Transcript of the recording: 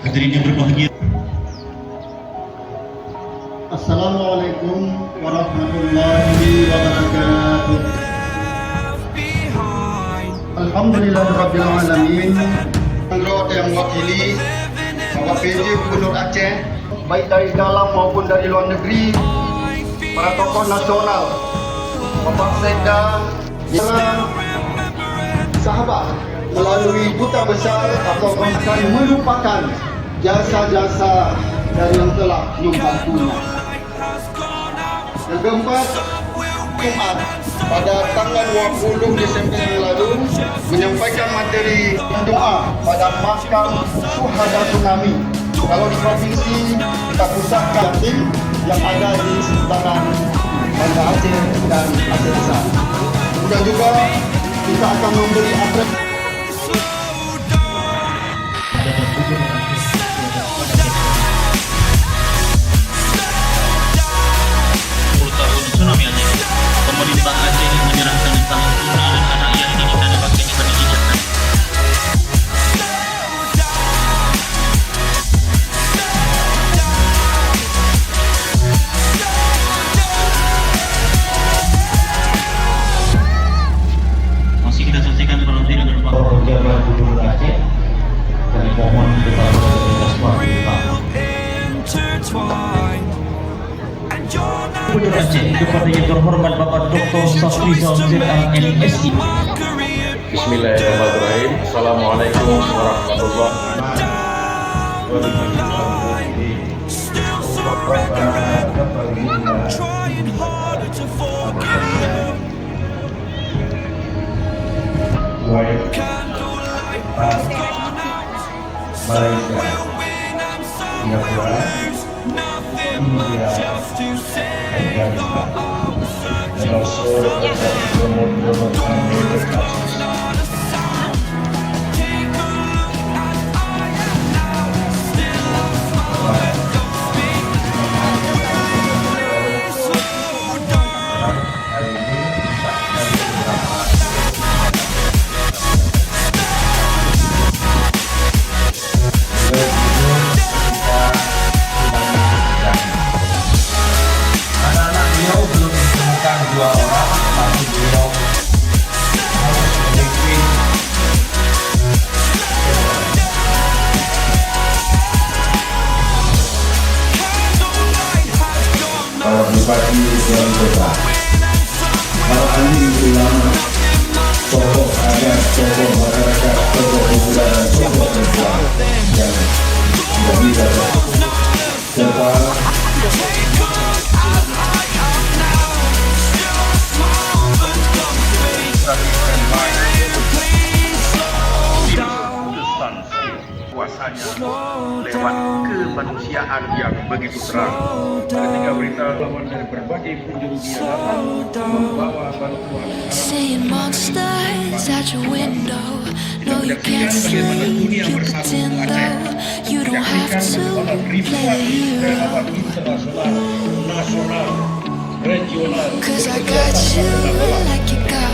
Hadirin yang berbahagia. Assalamualaikum warahmatullahi wabarakatuh. Alhamdulillahirabbil alamin. Anggota yang mewakili Bapak PJ Gubernur Aceh, baik dari dalam maupun dari luar negeri, para tokoh nasional, Bapak Sekda, sahabat melalui duta besar atau bahkan melupakan jasa-jasa dari yang telah membantunya. Yang keempat, Jumat pada tanggal 20 Desember yang lalu menyampaikan materi doa pada makam Syuhada Tsunami. Kalau di provinsi kita pusatkan tim yang ada di seputaran Banda Aceh dan Aceh Besar. Kemudian juga kita akan memberi apresiasi. Tsunami Aceh. Pemerintah Aceh ingin menyerahkan tangan tuna dan anak yang kini ada baktinya pendidikan. Masih kita selesaikan volunteer dengan Pak Jabat Gubernur Aceh. Kami mohon kepada Gubernur Aceh kepada yang terhormat Bapak Dr. Safrizal ZM MSI. Bismillahirrahmanirrahim. Assalamualaikum warahmatullahi Bupati Wali Kota. Para ahli ulama, tokoh adat, tokoh masyarakat, tokoh pemuda dan tokoh perempuan yang sudah bisa serta kuasanya lewat kemanusiaan yang begitu terang. Ketika berita lawan dari berbagai penjuru dia datang membawa bantuan. Seeing monsters at your window. No, you can't sleep, you pretend though. You don't have to play the hero. Internasional, nasional, regional. 'Cause I got you like you got